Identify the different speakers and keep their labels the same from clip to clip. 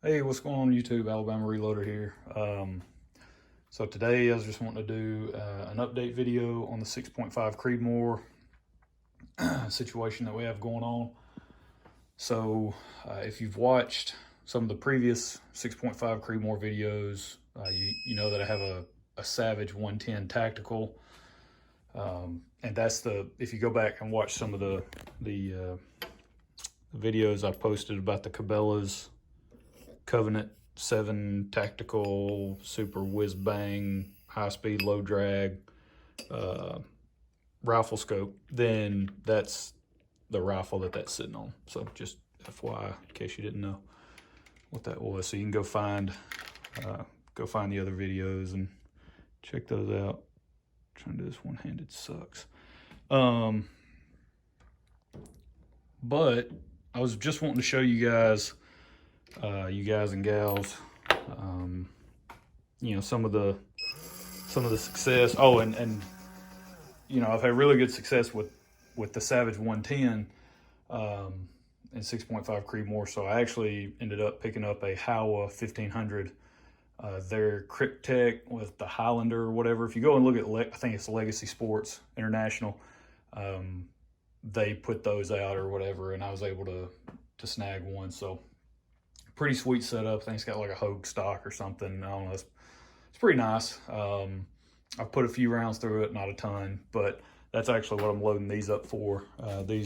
Speaker 1: Hey, what's going on YouTube? Alabama Reloader here. So today I was just wanting to do an update video on the 6.5 Creedmoor situation that we have going on. So if you've watched some of the previous 6.5 Creedmoor videos, you know that I have a Savage 110 tactical. And that's if you go back and watch some of the videos I posted about the Cabela's Covenant 7 tactical super whiz bang high speed low drag rifle scope, then that's the rifle that's sitting on. So just FYI, in case you didn't know what that was. So you can go find the other videos and check those out. Trying to do this one-handed sucks. But I was just wanting to show you guys and gals, you know, some of the success. Oh, and you know, I've had really good success with the Savage 110 and 6.5 Creedmoor. So I actually ended up picking up a Howa 1500. Their Cryptek with the Highlander or whatever. If you go and look at, I think it's Legacy Sports International, they put those out or whatever, and I was able to snag one. So pretty sweet setup. I think it's got like a Hogue stock or something. I don't know. It's pretty nice. I've put a few rounds through it, not a ton, but that's actually what I'm loading these up for. We'll be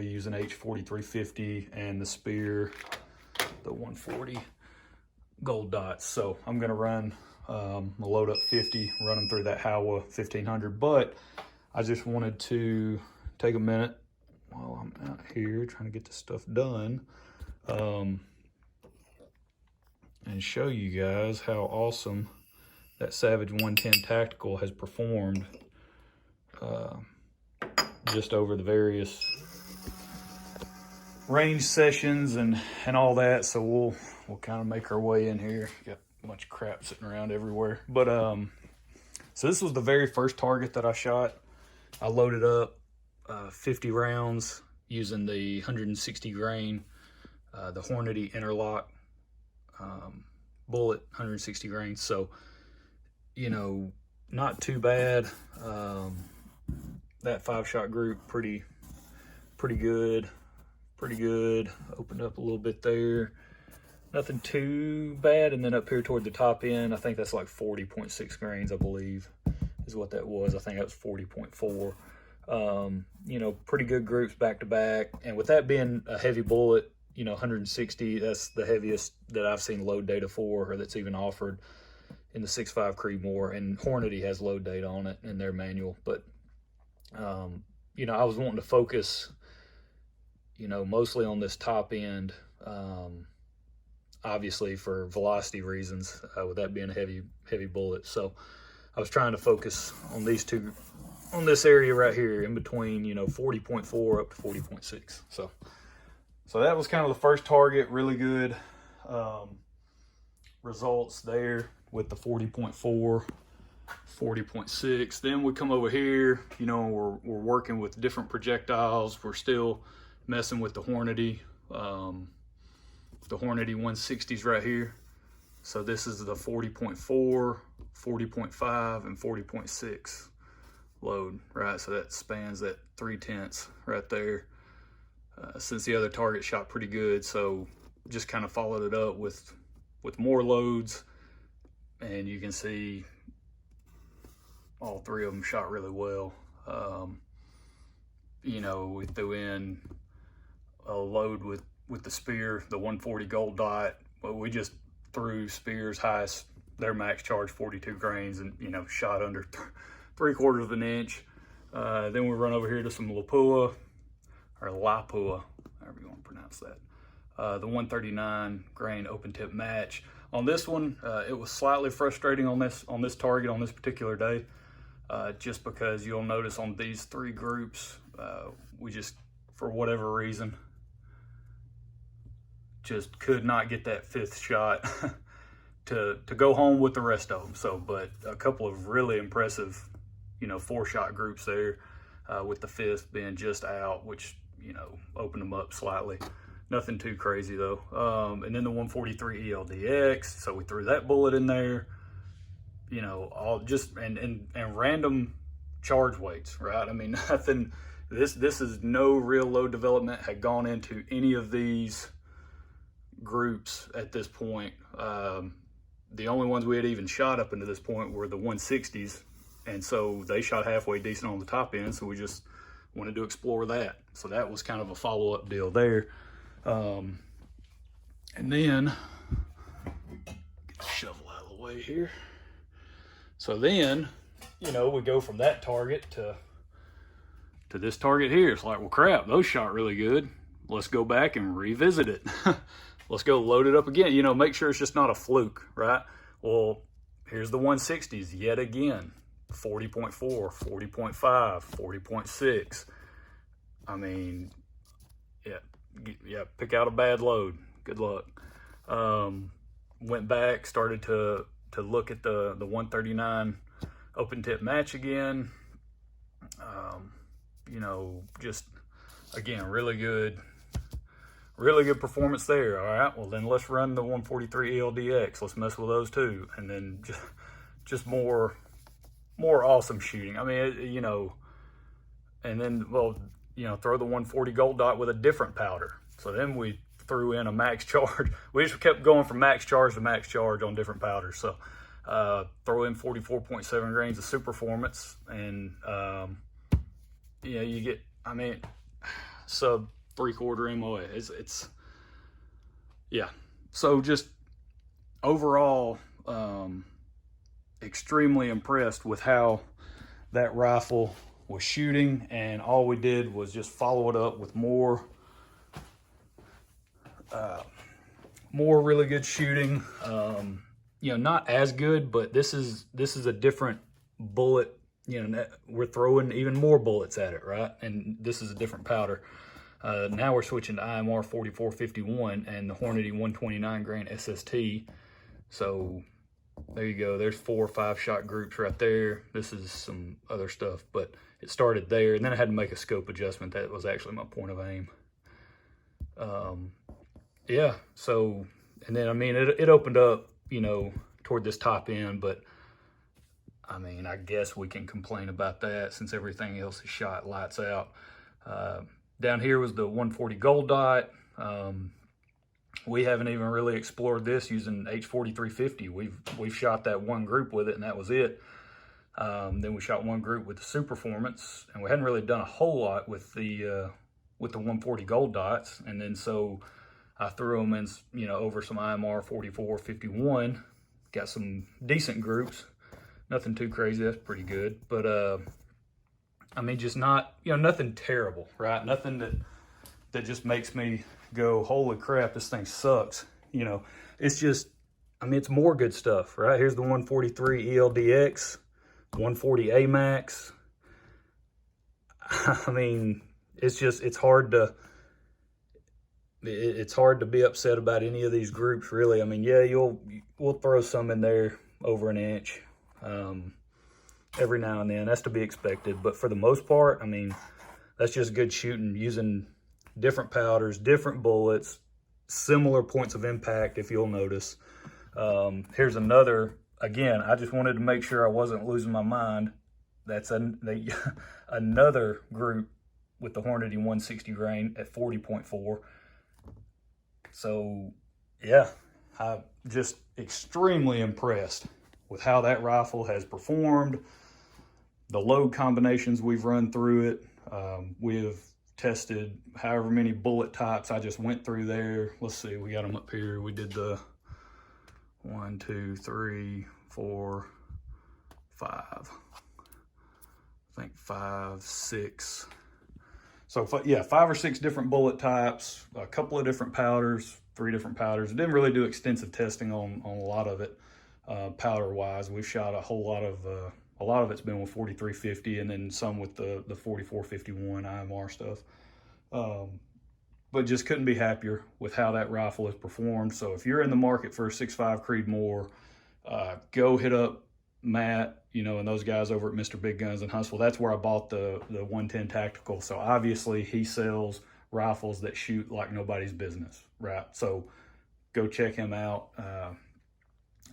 Speaker 1: using H4350 and the Spear, the 140 gold dots. So I'm gonna run, I'll load up 50, run them through that Howa 1500. But I just wanted to take a minute while I'm out here trying to get this stuff done, and show you guys how awesome that Savage 110 tactical has performed just over the various range sessions and all that. So we'll kind of make our way in here. Got a bunch of crap sitting around everywhere. But so this was the very first target that I shot. I loaded up 50 rounds using the 160 grain, the RN Interlock bullet, 160 grains. So, you know, not too bad. That 5-shot group, pretty good. Opened up a little bit there. Nothing too bad. And then up here toward the top end, I think that's like 40.6 grains, I believe, is what that was. I think that was 40.4. You know, pretty good groups back to back. And with that being a heavy bullet, you know, 160, that's the heaviest that I've seen load data for, or that's even offered in the 6.5 Creedmoor. And Hornady has load data on it in their manual. But, you know, I was wanting to focus, you know, mostly on this top end, obviously for velocity reasons, with that being a heavy bullet. So I was trying to focus on these two, on this area right here in between, you know, 40.4 up to 40.6. So that was kind of the first target. Really good results there with the 40.4, 40.6. Then we come over here, you know, we're working with different projectiles. We're still messing with the Hornady 160s right here. So this is the 40.4, 40.5, and 40.6 load, right? So that spans that 3/10 right there. Since the other target shot pretty good, so just kind of followed it up with more loads, and you can see all three of them shot really well. You know, we threw in a load with the Spear, the 140 gold dot, but we just threw Spear's highest, their max charge 42 grains, and, you know, shot under 3/4 of an inch. Then we run over here to some Lapua, or Lapua, however you want to pronounce that. The 139 grain open tip match. On this one, it was slightly frustrating on this target on this particular day, just because you'll notice on these three groups, we just, for whatever reason, just could not get that fifth shot to go home with the rest of them. So, but a couple of really impressive, you know, 4-shot groups there, with the fifth being just out, which, you know, opened them up slightly. Nothing too crazy though. And then the 143 ELDX, so we threw that bullet in there. You know, all just and random charge weights, right? I mean, nothing. This is no real load development had gone into any of these groups at this point. The only ones we had even shot up into this point were the 160s, and so they shot halfway decent on the top end, so we just wanted to explore that. So that was kind of a follow-up deal there. And then get the shovel out of the way here. So then, you know, we go from that target to this target here. It's like, well, crap, those shot really good. Let's go back and revisit it. Let's go load it up again. You know, make sure it's just not a fluke, right? Well, here's the 160s yet again. 40.4, 40.5, 40.6. I mean, yeah, pick out a bad load. Good luck. Went back, started to look at the 139 open tip match again. You know, just again, really good performance there. All right, well then let's run the 143 ELDX. Let's mess with those too, and then just more awesome shooting. I mean, you know, and then, well, you know, throw the 140 gold dot with a different powder. So then we threw in a max charge. We just kept going from max charge to max charge on different powders. So throw in 44.7 grains of Superformance, and you know, you get, I mean, sub 3/4 MOA. It's yeah. So just overall, extremely impressed with how that rifle was shooting, and all we did was just follow it up with more really good shooting. You know, not as good, but this is a different bullet. You know, we're throwing even more bullets at it, right? And this is a different powder. Now we're switching to IMR 4451 and the Hornady 129 grain SST. So there you go. There's 4 or 5 shot groups right there. This is some other stuff, but it started there, and then I had to make a scope adjustment. That was actually my point of aim. Yeah, so, and then, I mean, it opened up, you know, toward this top end, but I mean, I guess we can complain about that since everything else is shot lights out. Down here was the 140 gold dot. We haven't even really explored this using H4350. We've shot that one group with it, and that was it. Then we shot one group with the Superformance, and we hadn't really done a whole lot with the 140 gold dots. And then so I threw them in, you know, over some IMR 4451. Got some decent groups. Nothing too crazy. That's pretty good. But I mean, just not, you know, nothing terrible, right? Nothing that just makes me go, holy crap, this thing sucks. You know, it's just, I mean, it's more good stuff, right? Here's the 143 ELDX, 140 AMAX. I mean, it's just, it's hard to be upset about any of these groups, really. I mean, yeah, we'll throw some in there over an inch every now and then. That's to be expected. But for the most part, I mean, that's just good shooting using different powders, different bullets, similar points of impact, if you'll notice. Here's another, again, I just wanted to make sure I wasn't losing my mind. That's another group with the Hornady 160 grain at 40.4. So, yeah, I'm just extremely impressed with how that rifle has performed, the load combinations we've run through it. We have tested however many bullet types. I just went through there. Let's see, we got them up here. We did the 1, 2, 3, 4, 5. I think 5, 6. So yeah, 5 or 6 different bullet types, a couple of different powders, 3 different powders. Didn't really do extensive testing on a lot of it, powder wise. We've shot a whole lot of it's been with 4350 and then some with the 4451 IMR stuff. But just couldn't be happier with how that rifle has performed. So if you're in the market for a 6.5 Creedmoor, go hit up Matt, you know, and those guys over at Mr. Big Guns in Huntsville. That's where I bought the 110 Tactical. So obviously he sells rifles that shoot like nobody's business, right? So go check him out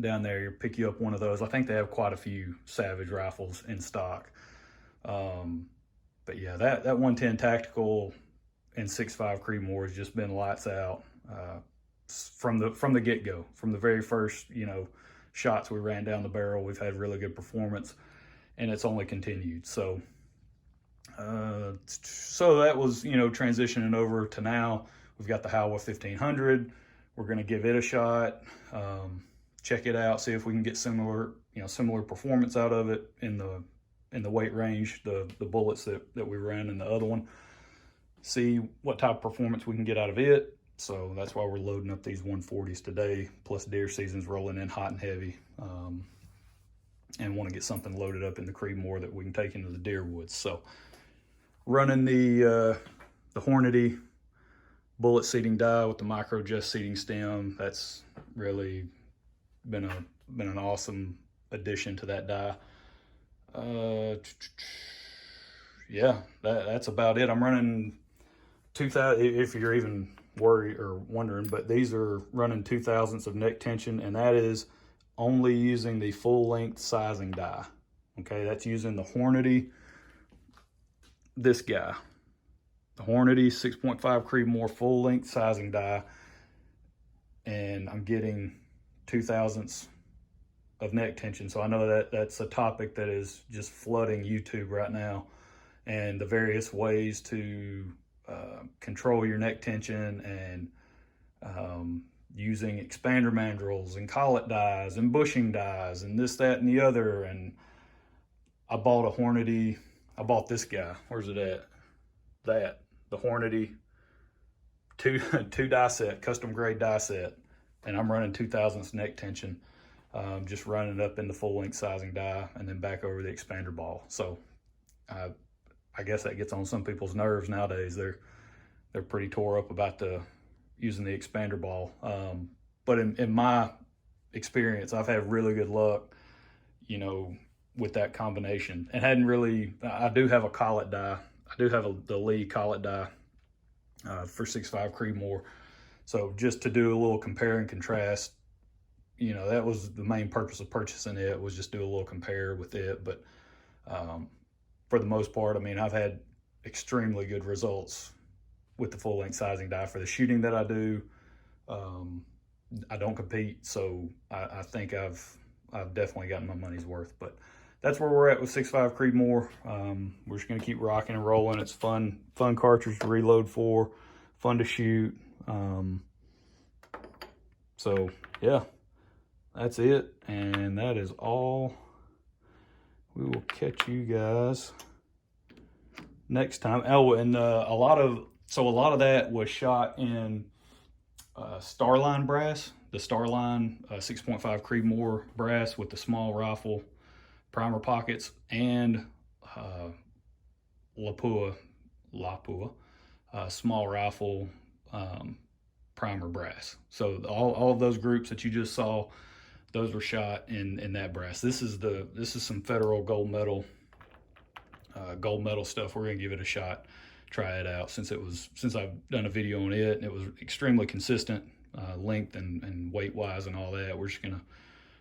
Speaker 1: down there. Pick you up one of those. I think they have quite a few Savage rifles in stock. But yeah, that 110 Tactical and 6.5 Creedmoor has just been lights out from the get-go. From the very first, shots we ran down the barrel, we've had really good performance, and it's only continued. So that was, transitioning over to now. We've got the Howa 1500. We're going to give it a shot, check it out, see if we can get similar performance out of it in the weight range, the bullets that we ran in the other one. See what type of performance we can get out of it. So that's why we're loading up these 140s today, plus deer season's rolling in hot and heavy, and want to get something loaded up in the Creedmoor that we can take into the deer woods. So running the Hornady bullet seating die with the micro just seating stem. That's really been an awesome addition to that die. Yeah, that's about it. I'm running 2,000, if you're even worried or wondering, but these are running 2/1000 of neck tension, and that is only using the full length sizing die. Okay, that's using the Hornady, this guy, the Hornady 6.5 Creedmoor full length sizing die, and I'm getting 2/1000 of neck tension. So I know that that's a topic that is just flooding YouTube right now, and the various ways to control your neck tension, and using expander mandrels and collet dies and bushing dies and this, that, and the other. And I bought a Hornady. I bought this guy. Where's it at? The Hornady two die set, custom grade die set, and I'm running 2/1000 neck tension. Just running it up in the full length sizing die and then back over the expander ball. So I guess that gets on some people's nerves nowadays. They're pretty tore up about using the expander ball. But in my experience, I've had really good luck, with that combination. And I do have a collet die. I do have the Lee collet die for 6.5 Creedmoor. So just to do a little compare and contrast, that was the main purpose of purchasing it, was just do a little compare with it. But for the most part, I've had extremely good results with the full length sizing die for the shooting that I do. I don't compete, so I think I've definitely gotten my money's worth. But that's where we're at with 6.5 Creedmoor. We're just gonna keep rocking and rolling. It's fun cartridge to reload for, fun to shoot. So yeah, that's it, and that is all. We will catch you guys next time. Oh, and a lot of that was shot in Starline brass, the Starline 6.5 Creedmoor brass with the small rifle primer pockets, and Lapua small rifle primer brass. So all of those groups that you just saw, those were shot in that brass. This is some federal gold medal stuff. We're gonna give it a shot, try it out, since I've done a video on it and it was extremely consistent, length and weight wise and all that. We're just gonna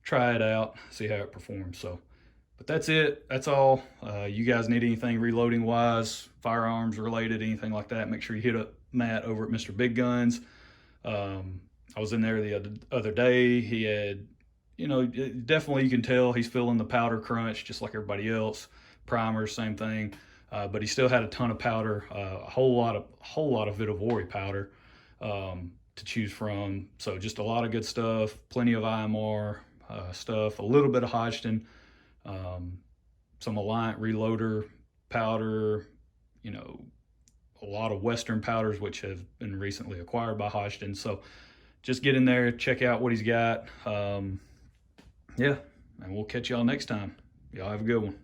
Speaker 1: try it out, see how it performs. So, but that's it. That's all. You guys need anything reloading wise, firearms related, anything like that, make sure you hit up Matt over at Mr. Big Guns. I was in there the other day. He had, definitely you can tell he's feeling the powder crunch just like everybody else. Primers, same thing. But he still had a ton of powder, a whole lot of Vitovori powder to choose from. So just a lot of good stuff, plenty of IMR stuff, a little bit of Hodgdon, some Alliant reloader powder, a lot of Western powders, which have been recently acquired by Hodgdon. So just get in there, check out what he's got. Yeah, and we'll catch y'all next time. Y'all have a good one.